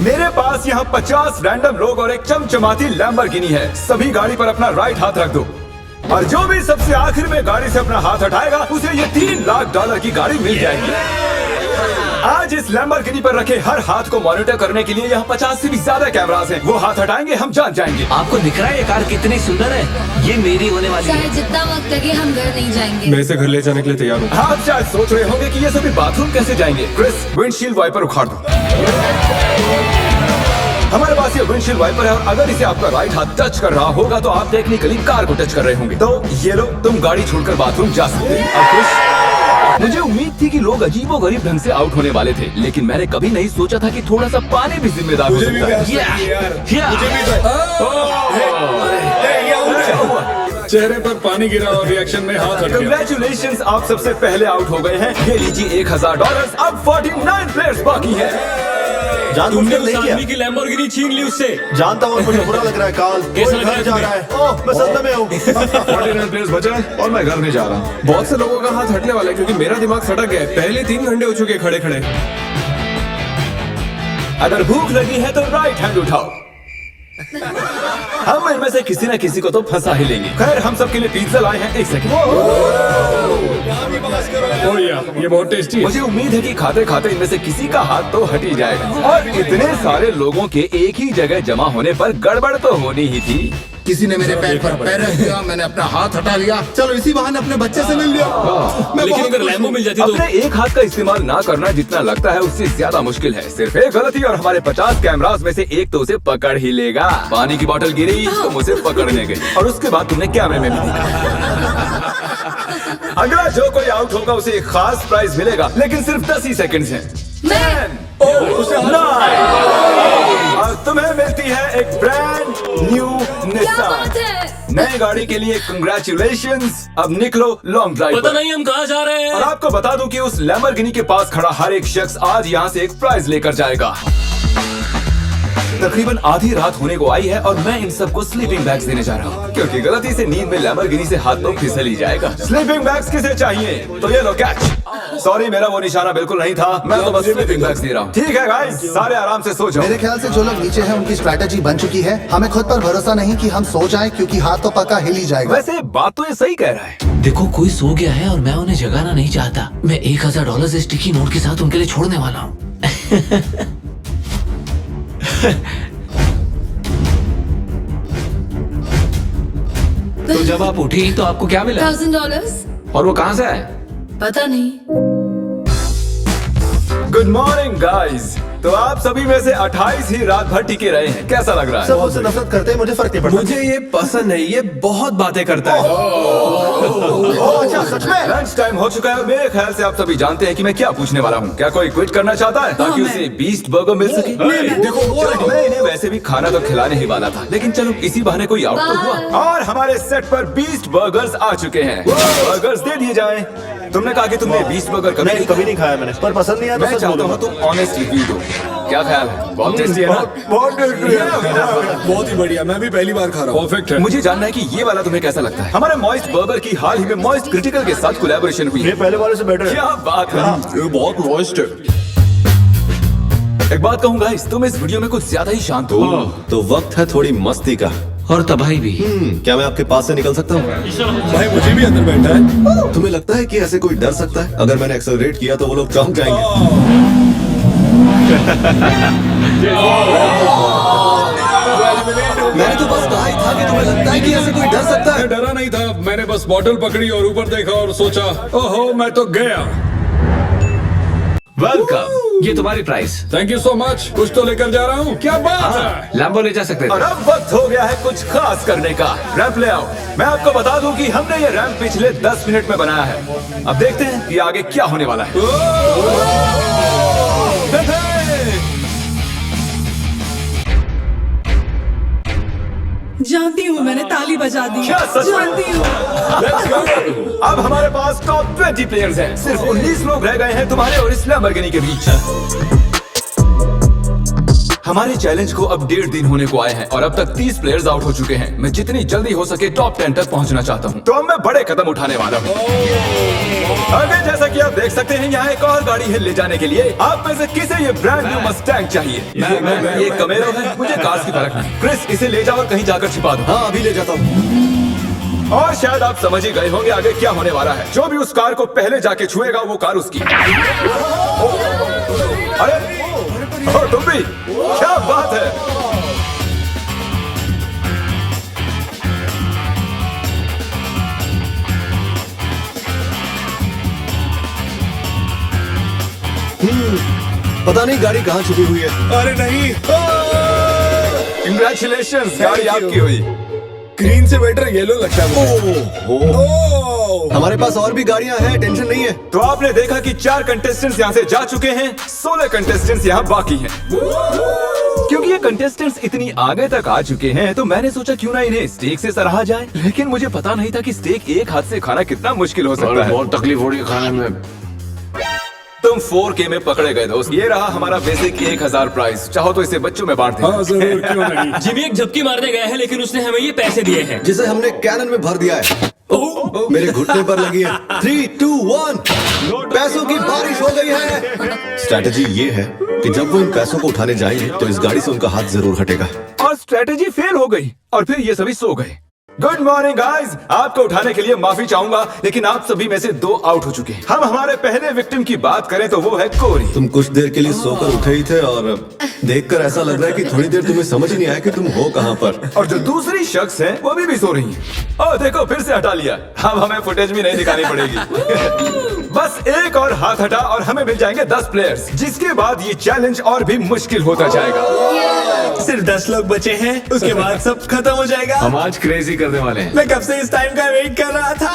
मेरे पास यहाँ 50 रैंडम लोग और एक चमचमाती लैम्बोर्गिनी है। सभी गाड़ी पर अपना राइट हाथ रख दो और जो भी सबसे आखिर में गाड़ी से अपना हाथ हटाएगा उसे ये $3 लाख की गाड़ी मिल जाएगी। आज इस लैम्बोर्गिनी पर रखे हर हाथ को मॉनिटर करने के लिए यहाँ 50 से भी ज्यादा कैमरास हैं। वो हाथ हटाएंगे हम जान जाएंगे। आपको दिख रहा है ये कार कितनी सुंदर है? ये मेरी होने वाली है। चाहे जितना वक्त लगे हम घर नहीं जाएंगे। मैं इसे घर ले जाने के लिए तैयार हूँ। आप शायद सोच रहे होंगे कि ये सभी बाथरूम कैसे जाएंगे। क्रिस, विंडशील्ड वाइपर उखाड़ दो। हमारे पास ये विंडशील्ड वाइपर है और अगर इसे आपका राइट हाथ टच कर रहा होगा तो आप टेक्निकली कार को टच कर रहे होंगे। तो ये लो, तुम गाड़ी छोड़कर बाथरूम जा सकते हैं। अब क्रिस, मुझे उम्मीद थी कि लोग अजीबोगरीब ढंग से आउट होने वाले थे, लेकिन मैंने कभी नहीं सोचा था कि थोड़ा सा पानी भी जिम्मेदार हो सकता है। चेहरे पर पानी गिरा और रिएक्शन में हाथ हट गया। कंग्रेचुलेशंस, आप सबसे पहले आउट हो गए हैं। ये लीजिए $1000। अब 49 प्लेयर्स बाकी हैं। तुमने उस आदमी की लैम्बोर्गिनी छीन ली उससे। जानता हूँ मुझे बुरा लग रहा है कार्ल। कैसा लग रहा है जा रहा है? ओह, मैं सदमे में हूँ। 49 प्लेयर्स बचा है और मैं घर में जा रहा हूँ। बहुत से लोगों का हाथ हटने वाला है क्योंकि मेरा दिमाग सटक गया है। पहले 3 घंटे हो चुके खड़े खड़े। अगर भूख लगी है तो राइट हैंड उठाओ। हम इनमें से किसी न किसी को तो फंसा ही लेंगे। खैर, हम सबके लिए पिज्जा लाए हैं। एक सेकंड। ओह यार, ये बहुत टेस्टी है। मुझे उम्मीद है कि खाते खाते इनमें से किसी का हाथ तो हट ही जाएगा। और इतने सारे लोगों के एक ही जगह जमा होने पर गड़बड़ तो होनी ही थी। किसी ने मेरे पैर पर पैर रख दिया, मैंने अपना हाथ हटा लिया। चलो इसी बहाने अपने बच्चे से मिल लिया। मैं लेकिन बहुत अगर खुश लैम्बो हूँ। मिल जाती तो अपने एक हाथ का इस्तेमाल ना करना जितना लगता है उससे ज्यादा मुश्किल है। सिर्फ एक गलती और हमारे 50 कैमरास में से एक तो उसे पकड़ ही लेगा। पानी की बोतल गिरी तो उसे पकड़ने गई और उसके बाद तुमने कैमरे में भी देखा। अगला जो कोई आउट होगा उसे एक खास प्राइज मिलेगा, लेकिन सिर्फ 10 ही सेकंड्स हैं। 10, 9, और तुम्हें मिलती है एक ब्रांड न्यू निसान। नई गाड़ी के लिए कंग्रेचुलेशंस। अब निकलो लॉन्ग ड्राइव पता पर। नहीं हम कहाँ जा रहे हैं। और आपको बता दूं कि उस लैम्बोर्गिनी के पास खड़ा हर एक शख्स आज यहाँ से एक प्राइज लेकर जाएगा। तकरीबन आधी रात होने को आई है और मैं इन सबको स्लीपिंग बैग्स देने जा रहा हूँ, क्योंकि गलती से नींद में लैम्बोर्गिनी से हाथ तो फिसल ही जाएगा। स्लीपिंग बैग्स किसे चाहिए? तो ये लो कैच। सॉरी, मेरा वो निशाना बिल्कुल नहीं था। मैं तो बस स्लीपिंग बैग्स दे रहा हूँ। ठीक है गाइस, सारे आराम से सो जाओ। मेरे ख्याल से जो लोग नीचे हैं उनकी स्ट्रैटेजी बन चुकी है। हमें खुद पर भरोसा नहीं कि हम सो जाएं, क्योंकि हाथ तो पक्का हिल ही जाएगा। वैसे बात तो ये सही कह रहा है। देखो, कोई सो गया है और मैं उन्हें जगाना नहीं चाहता। मैं $1000 से स्टिकी नोट के साथ उनके लिए छोड़ने वाला हूँ। तो जब आप उठी तो आपको क्या मिला? $1000। और वो कहाँ से आया? पता नहीं। Good morning guys. तो आप सभी में से 28 ही रात भर टिके रहे हैं। कैसा लग रहा सब है? मुझसे नफरत करते हैं, मुझे फर्क नहीं पड़ता। मुझे ये पसंद नहीं, ये बहुत बातें करता है। ओह, अच्छा सच में? लंच टाइम हो चुका है और मेरे ख्याल से आप सभी जानते हैं कि मैं क्या पूछने वाला हूँ। क्या कोई क्विट करना चाहता है ताकि उसे बीस्ट बर्गर मिल सके? देखो, मैं इन्हें वैसे भी खाना तो खिलाने ही वाला था, लेकिन चलो इसी बहाने कोई आउट तो हुआ। और हमारे सेट पर बीस्ट बर्गर्स आ चुके हैं। बर्गर्स दे दिए जाएं। तुमने कहा कि तुमने बीस्ट बर्गर नहीं, कभी नहीं खाया मैंने, पर पसंद नहीं आया मैं तो सच चाहता हूँ बोलूंगा। तुम ऑनेस्ट रिव्यू दो। क्या ख्याल है? बहुत टेस्टी है ना? बहुत टेस्टी है। बहुत ही बढ़िया, मैं भी पहली बार खा रहा हूँ। परफेक्ट है। मुझे जानना है कि ये वाला तुम्हें कैसा लगता है। हमारे मॉइस्ट बर्गर की हाल ही में मॉइस्ट क्रिटिकल के साथ कोलैबोरेशन हुई ये है। पहले वाले से बेटर है। क्या बात है। ये बहुत मॉइस्ट है। एक बात कहूँ गाइस, तुम इस वीडियो में कुछ ज्यादा ही शांत हो। तो वक्त है थोड़ी मस्ती का। और तबाही भी। क्या मैं आपके पास से निकल सकता हूँ? भाई मुझे भी अंदर बैठा है। तुम्हें लगता है कि ऐसे कोई डर सकता है? अगर मैंने एक्सेलरेट किया तो वो लोग चौंक जाएंगे। मैंने तो बस कहा ही था कि तुम्हें लगता है कि ऐसे कोई डर सकता है? मैं डरा नहीं था, मैंने बस बॉटल पकड़ी और ऊपर देखा और सोचा, ओहो मैं तो गया। वेलकम, ये तुम्हारी price. Thank you so much. कुछ तो लेकर जा रहा हूँ। क्या बात है? लैम्बो ले जा सकते और थे। अब वक्त हो गया है कुछ खास करने का। रैंप ले आओ। मैं आपको बता दूं कि हमने ये रैंप पिछले 10 मिनट में बनाया है। अब देखते हैं कि आगे क्या होने वाला है। जानती हूँ, मैंने ताली बजा दी। क्या सच में? जानती हूँ। अब हमारे पास टॉप 20 प्लेयर्स हैं। सिर्फ 19 लोग रह गए हैं तुम्हारे और इस लैम्बोर्गिनी के बीच। हमारे चैलेंज को अब 1.5 दिन होने को आए हैं और अब तक 30 प्लेयर्स आउट हो चुके हैं। मैं जितनी जल्दी हो सके टॉप 10 तक पहुंचना चाहता हूं। तो अब मैं बड़े कदम उठाने वाला हूं। आगे जैसा कि आप देख सकते हैं यहाँ एक और गाड़ी है ले जाने के लिए। आप में से किसे ये ब्रांड न्यू मस्टैंग चाहिए? ये कमेरो है, मुझे कार्स की फर्क नहीं। क्रिस, इसे ले जाओ और कहीं जाकर छिपा दो। हाँ, अभी ले जाता हूँ। और शायद आप समझ ही गए होंगे आगे क्या होने वाला है। जो भी उस कार को पहले जाके छुएगा वो कार उसकी। अरे तुम भी, क्या बात है। पता नहीं गाड़ी कहाँ छुपी हुई है। अरे नहीं, कंग्रेचुलेशंस, गाड़ी आपकी हुई। ग्रीन से बेटर येलो लगता है। हमारे पास और भी गाड़ियाँ हैं, टेंशन नहीं है। तो आपने देखा कि 4 कंटेस्टेंट्स यहाँ से जा चुके हैं, 16 कंटेस्टेंट्स यहाँ बाकी हैं। क्योंकि ये कंटेस्टेंट्स इतनी आगे तक आ चुके हैं तो मैंने सोचा क्यों ना इन्हें स्टेक से सराहा जाए। लेकिन मुझे पता नहीं था कि स्टेक एक हाथ से खाना कितना मुश्किल हो सकता है। बहुत तकलीफ हो रही है खाने में। तुम 4K में पकड़े गए दोस्त। ये रहा हमारा बेसिक 1000 प्राइस। चाहो तो इसे बच्चों में बांट हाँ दे। जरूर, क्यों नहीं। जिमी एक झपकी मारने गया है लेकिन उसने हमें ये पैसे दिए हैं। जिसे हमने कैनन में भर दिया है। मेरे घुटने पर लगी है। 3, 2, 1 पैसों की बारिश हो गई है। स्ट्रैटेजी ये है कि जब वो इन पैसों को उठाने जाएंगे तो इस गाड़ी से उनका हाथ जरूर हटेगा। और स्ट्रेटेजी फेल हो गई और फिर ये सभी सो गए। गुड मॉर्निंग गाइस, आपको उठाने के लिए माफी चाहूंगा लेकिन आप सभी में से 2 आउट हो चुके हैं। हम हमारे पहले विक्टिम की बात करें तो वो है कोरी। तुम कुछ देर के लिए सोकर उठे ही थे और देखकर ऐसा लग रहा है कि थोड़ी देर तुम्हें समझ ही नहीं आया कि तुम हो कहाँ पर। और जो दूसरी शख्स है वो भी सो रही है। ओह देखो, फिर से हटा लिया। अब हमें फुटेज भी नहीं दिखानी पड़ेगी। बस एक और हाथ हटा और हमें मिल जाएंगे 10 प्लेयर्स, जिसके बाद ये चैलेंज और भी मुश्किल होता जाएगा। सिर्फ 10 लोग बचे हैं, उसके बाद सब खत्म हो जाएगा। हम आज क्रेजी करने वाले हैं। मैं कब से इस टाइम का वेट कर रहा था।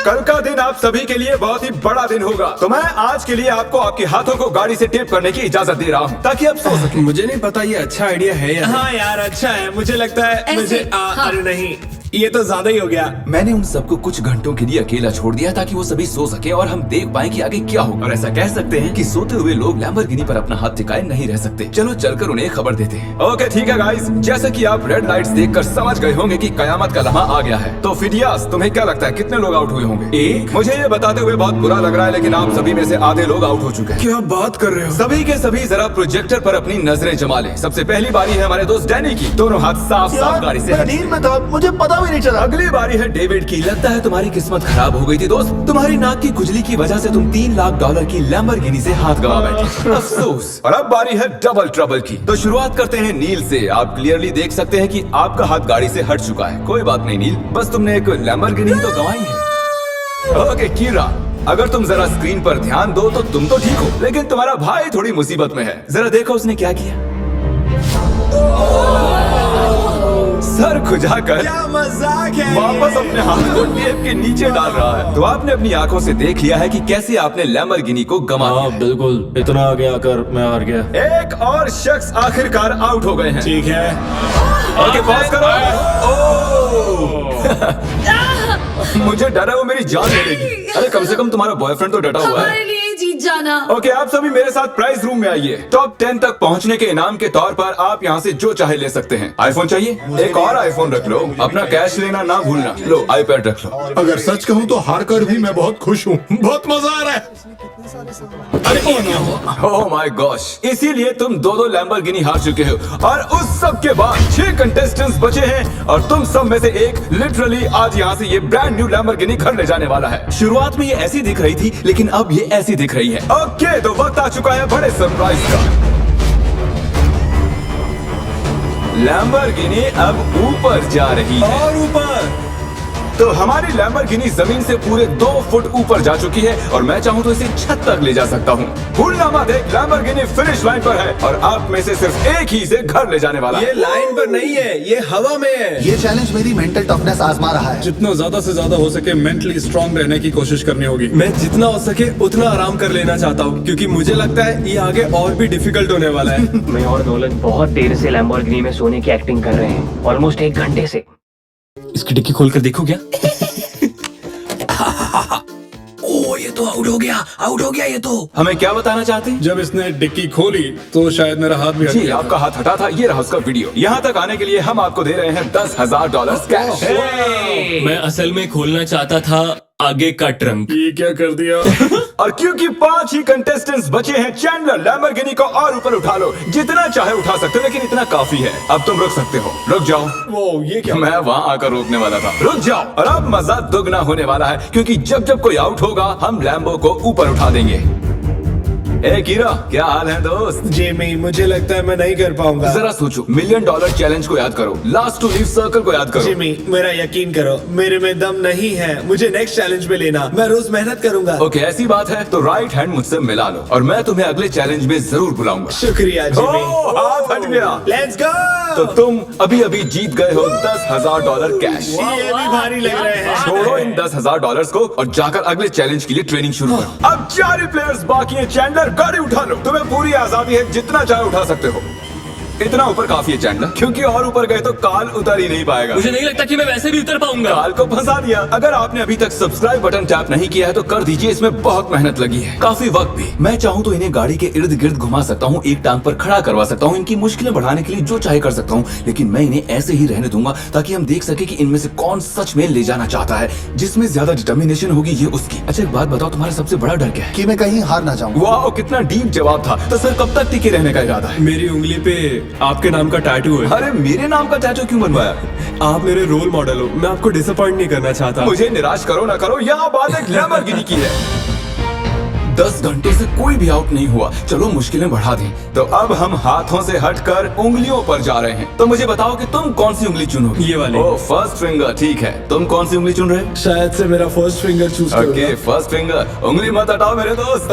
कल का दिन आप सभी के लिए बहुत ही बड़ा दिन होगा। तो मैं आज के लिए आपको आपके हाथों को गाड़ी से टेप करने की इजाजत दे रहा हूँ ताकि आप सो सकें। मुझे नहीं पता ये अच्छा आइडिया है या हाँ यार, अच्छा है। मुझे लगता है ऐसे, हाँ। अरे नहीं, ये तो ज्यादा ही हो गया। मैंने उन सबको कुछ घंटों के लिए अकेला छोड़ दिया ताकि वो सभी सो सके और हम देख पाए कि आगे क्या होगा। और ऐसा कह सकते हैं कि सोते हुए लोग लैम्बोर्गिनी पर अपना हाथ टिकाए नहीं रह सकते। चलो चलकर उन्हें खबर देते हैं। ओके ठीक है गाइस, जैसे कि आप रेड लाइट्स देखकर समझ गए होंगे कि कयामत का लम्हा आ गया है। तो फिडियास, तुम्हें क्या लगता है कितने लोग आउट हुए होंगे? एक? मुझे ये बताते हुए बहुत बुरा लग रहा है लेकिन आप सभी में से आधे लोग आउट हो चुके हैं। क्या बात कर रहे हो? सभी के सभी जरा प्रोजेक्टर पर अपनी नजरें जमा लें। सबसे पहली बारी है हमारे दोस्त डैनी की। दोनों हाथ साफ साफ गाड़ी से हट। में था, मुझे पता भी नहीं चला। अगली बारी है डेविड की। लगता है तुम्हारी किस्मत खराब हो गई थी दोस्त। तुम्हारी नाक की खुजली की वजह से तुम $3 लाख की लैम्बोर्गिनी से हाथ गवा बैठे। अफसोस। और अब बारी है डबल ट्रबल की। तो शुरुआत करते हैं नील से। आप क्लियरली देख सकते हैं कि आपका हाथ गाड़ी से हट चुका है। कोई बात नहीं नील, बस तुमने एक लैम्बोर्गिनी तो गंवाई है। ओके कीरा, अगर तुम जरा स्क्रीन पर ध्यान दो तो तुम तो ठीक हो लेकिन तुम्हारा भाई थोड़ी मुसीबत में है। जरा देखो उसने क्या किया। सर खुजाकर क्या मजाक है। वापस अपने हाथ को टेप के नीचे डाल रहा है। तो आपने अपनी आंखों से देख लिया है कि कैसे आपने लैम्बोर्गिनी को गंवा दिया है। बिल्कुल, इतना आगे आकर मैं हार गया। एक और शख्स आखिरकार आउट हो गए हैं। ठीक है। ओके पॉज करो। मुझे डर है वो मेरी जान ले लेगी। अरे कम से कम तुम्हारा बॉयफ्रेंड तो डटा हुआ हमारे है। लिए जीत जाना। ओके आप सभी मेरे साथ प्राइज रूम में आइए। टॉप 10 तक पहुंचने के इनाम के तौर पर आप यहाँ से जो चाहे ले सकते हैं। आईफोन चाहिए? एक और आईफोन रख लो। अपना कैश लेना ना भूलना। लो आईपैड रख लो। अगर सच कहूँ तो हार कर भी मैं बहुत खुश हूँ। बहुत मजा आ रहा है। ओह माय गॉश, इसीलिए तुम 2 लैम्बोर्गिनी हार चुके हो और उस सब के बाद 6 कंटेस्टेंट्स बचे हैं और तुम सब में से एक लिटरली आज यहाँ से ये ब्रांड न्यू लैम्बोर्गिनी घर ले जाने वाला है। शुरुआत में ये ऐसी दिख रही थी लेकिन अब ये ऐसी दिख रही है। ओके तो वक्त आ चुका है बड़े सरप्राइज का। लैम्बोर्गिनी अब ऊपर जा रही है। और ऊपर। तो हमारी लैम्बोर्गिनी जमीन से पूरे 2 फुट ऊपर जा चुकी है और मैं चाहूँ तो इसे छत तक ले जा सकता हूँ। भूलना मत, एक लैम्बोर्गिनी फिनिश लाइन पर है और आप में से सिर्फ एक ही इसे घर ले जाने वाला है। ये लाइन पर नहीं है, ये हवा में है। ये चैलेंज मेरी मेंटल टफनेस आजमा रहा है। जितना ज्यादा से ज्यादा हो सके मेंटली स्ट्रांग रहने की कोशिश करनी होगी। मैं जितना हो सके उतना आराम कर लेना चाहता हूँ क्योंकि मुझे लगता है ये आगे और भी डिफिकल्ट होने वाला है। मैं और नोलन बहुत देर से लैम्बोर्गिनी में सोने की एक्टिंग कर रहे हैं, ऑलमोस्ट 1 घंटे से। इसकी डिक्की खोल कर देखो क्या। ओह ये ये तो आउट हो गया ये तो। हमें क्या बताना चाहते हैं? जब इसने डिक्की खोली तो शायद मेरा हाथ भी हट जी गया। आपका हाथ हटा था, ये रहा उसका वीडियो। यहाँ तक आने के लिए हम आपको दे रहे हैं $10,000 कैश। मैं असल में खोलना चाहता था आगे का ट्रंक। ये क्या कर दिया? और क्योंकि 5 ही कंटेस्टेंट्स बचे हैं, चैंडलर लैम्बोर्गिनी को और ऊपर उठा लो, जितना चाहे उठा सकते हो, लेकिन इतना काफी है। अब तुम रुक सकते हो, रुक जाओ। वो ये क्या? मैं वहाँ आकर रोकने वाला था, रुक जाओ। और अब मजा दुगना होने वाला है, क्योंकि जब जब कोई आउट होगा हम लैम्बो को ऊपर उठा देंगे। ए कीरा, क्या हाल है दोस्त? जिमी, मुझे लगता है मैं नहीं कर पाऊंगा। जरा सोचो, $1 मिलियन चैलेंज को याद करो, लास्ट टू लीव सर्कल को याद करो। जिमी, मेरा यकीन करो, मेरे में दम नहीं है। मुझे नेक्स्ट चैलेंज में लेना, मैं रोज मेहनत करूंगा। ओके, ऐसी बात है तो राइट हैंड मुझसे मिला लो और मैं तुम्हें अगले चैलेंज में जरूर बुलाऊंगा। शुक्रिया जिमी। हाथ हट गया। Let's go. तो तुम अभी अभी जीत गए हो $10,000 कैश। ये भी भारी लग रहे हैं। छोड़ो इन $10,000 को और जाकर अगले चैलेंज के लिए ट्रेनिंग शुरू करो। अब 4 ही प्लेयर्स बाकी हैं। चैंडलर, गाड़ी उठा लो, तुम्हें पूरी आजादी है, जितना चाहे उठा सकते हो। इतना ऊपर काफी है चैंडलर, क्योंकि और ऊपर गए तो काल उतर ही नहीं पाएगा। मुझे नहीं लगता कि मैं वैसे भी उतर पाऊंगा। काल को फंसा दिया। अगर आपने अभी तक सब्सक्राइब बटन टैप नहीं किया है तो कर दीजिए, इसमें बहुत मेहनत लगी है, काफी वक्त भी। मैं चाहूँ तो इन्हें गाड़ी के इर्द गिर्द घुमा सकता हूँ, एक टांग पर खड़ा करवा सकता हूँ, इनकी मुश्किलें बढ़ाने के लिए जो चाहे कर सकता हूँ, लेकिन मैं इन्हें ऐसे ही रहने दूंगा ताकि हम देख सके कि इनमें से कौन सच में ले जाना चाहता है। जिसमें ज्यादा डिटर्मिनेशन होगी ये उसकी। अच्छा एक बात बताओ, तुम्हारा सबसे बड़ा डर क्या है? कि मैं कहीं हार ना जाऊं। वाह, कितना डीप जवाब था। तो सर कब तक टिके रहने का इरादा है? मेरी उंगली पे आपके नाम का टैटू है। अरे मेरे नाम का टैटू क्यों बनवाया? आप मेरे रोल मॉडल हो, मैं आपको डिसअपॉइंट नहीं करना चाहता। मुझे निराश करो ना करो, यहाँ बात एक लैम्बोर्गिनी की है। 10 घंटे से कोई भी आउट नहीं हुआ, चलो मुश्किलें बढ़ा दें। तो अब हम हाथों से हटकर उंगलियों पर जा रहे हैं। तो मुझे बताओ कि तुम कौन सी उंगली चुनोगे? ये वाली। ओह, फर्स्ट फिंगर, ठीक है। तुम कौन सी उंगली चुन रहे हो? शायद से मेरा first finger choose okay, first finger. उंगली मत हटाओ मेरे दोस्त।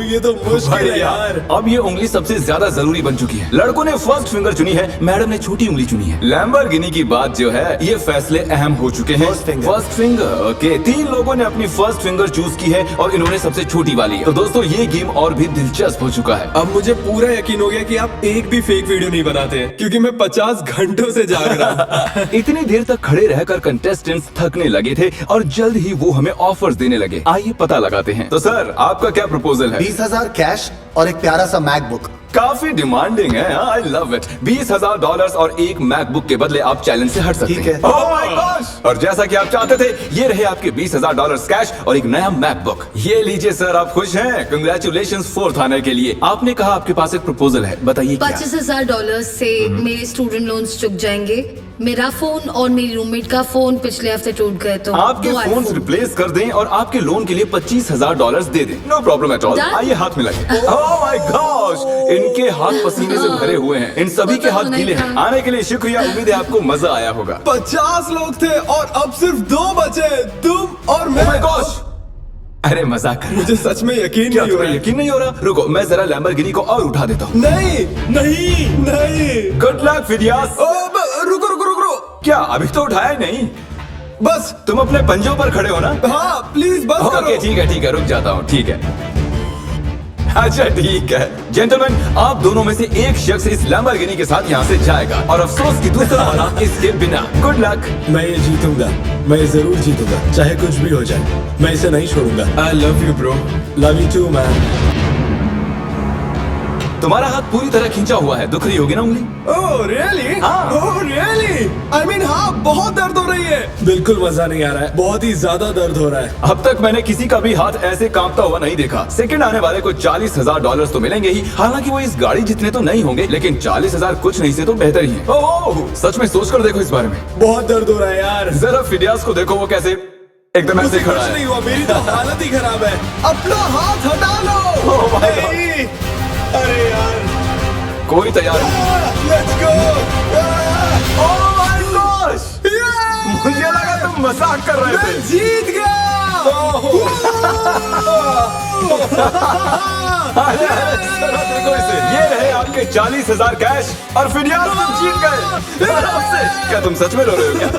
ये तो मुश्किल है बढ़िया। यार। अब ये उंगली सबसे ज्यादा जरूरी बन चुकी है। लड़कों ने फर्स्ट फिंगर चुनी है, मैडम ने छोटी उंगली चुनी है। लैम्बोर्गिनी की बात जो है, ये फैसले अहम हो चुके हैं। First finger, okay. 3 लोगों ने अपनी फर्स्ट फिंगर चूज की है और इन्होंने सबसे छोटी वाली है। तो दोस्तों ये गेम और भी दिलचस्प हो चुका है। अब मुझे पूरा यकीन हो गया कि आप एक भी फेक वीडियो नहीं बनाते हैं, क्योंकि मैं 50 घंटों से जाग रहा हूँ। इतनी देर तक खड़े रहकर कंटेस्टेंट्स थकने लगे थे और जल्द ही वो हमें ऑफर्स देने लगे। आइए पता लगाते हैं। तो सर आपका क्या प्रपोजल है? 20,000 कैश और एक प्यारा सा मैकबुक। काफी डिमांडिंग है, आई लव इट। $20,000 और एक मैकबुक के बदले आप चैलेंज से हट सकते ठीक हैं। है। Oh my gosh! और जैसा कि आप चाहते थे, ये रहे आपके $20,000 कैश और एक नया मैकबुक। ये लीजिए सर, आप खुश हैं? कंग्रेचुलेशंस 4th आने के लिए। आपने कहा आपके पास एक प्रपोजल है, बताइए क्या? $25,000 से मेरे स्टूडेंट लोन्स चुक जाएंगे। मेरा फोन और मेरी रूममेट का फोन पिछले हफ्ते टूट गए, तो आपके दो फोन iPhone। रिप्लेस कर दें और आपके लोन के लिए $25,000 दे दें। No problem at all. Done? आइए हाथ मिलाइए। Oh my gosh! इनके हाथ पसीने से भरे हुए हैं, इन सभी के हाथ गीले हैं। आने के लिए शुक्रिया, उम्मीद है आपको मजा आया होगा। 50 लोग थे और अब सिर्फ 2 बचे, तुम और मैं। Oh my gosh! अरे मजाक कर रहा। मुझे सच में यकीन क्या नहीं हो तुम्हें रहा। यकीन नहीं हो रहा? रुको, मैं जरा लैम्बोर्गिनी को और उठा देता हूँ। नहीं नहीं नहीं। Good luck Phidias. रुको रुको रुको। क्या अभी तो उठाया ही नहीं? बस। तुम अपने पंजों पर खड़े हो ना? हाँ प्लीज बस ओके करो। ठीक है, रुक जाता हूँ। ठीक है, अच्छा ठीक है। जेंटलमैन, आप दोनों में से एक शख्स इस लैम्बोर्गिनी के साथ यहाँ से जाएगा और अफसोस की दूसरा वाला इसके बिना। Good luck. मैं ये जीतूंगा, मैं जरूर जीतूंगा, चाहे कुछ भी हो जाए। मैं इसे नहीं छोड़ूंगा। I love you bro. Love you too man. तुम्हारा हाथ पूरी तरह खींचा हुआ है, दुख रही होगी ना उंगली? Oh really? हाँ। Oh really? आई मीन हाँ, बहुत दर्द हो रही है। बिल्कुल मजा नहीं आ रहा है, बहुत ही ज्यादा दर्द हो रहा है। अब तक मैंने किसी का भी हाथ ऐसे कांपता हुआ नहीं देखा। सेकंड आने वाले को $40,000 तो मिलेंगे ही, हालांकि वो इस गाड़ी जितने तो नहीं होंगे, लेकिन 40,000 कुछ नहीं से तो बेहतर ही है। ओह, सच में सोच कर देखो इस बारे में। बहुत दर्द हो रहा है यार। जरा फिदियास को देखो, वो कैसे एकदम ऐसे खड़ा कुछ है। नहीं हुआ, मेरी तो हालत ही खराब है। अपना हाथ हटा लो। Oh my God. नहीं। अरे यार, कोई तैयार नहीं। Let's go. Oh my gosh! मुझे लगा तुम मजाक कर रहे थे। जीत गया। अरे, जरा देखो इसे। ये रहे आपके 40,000 कैश और फिदियास तुम जीत गए। आराम से। क्या तुम सच में रो रहे हो क्या?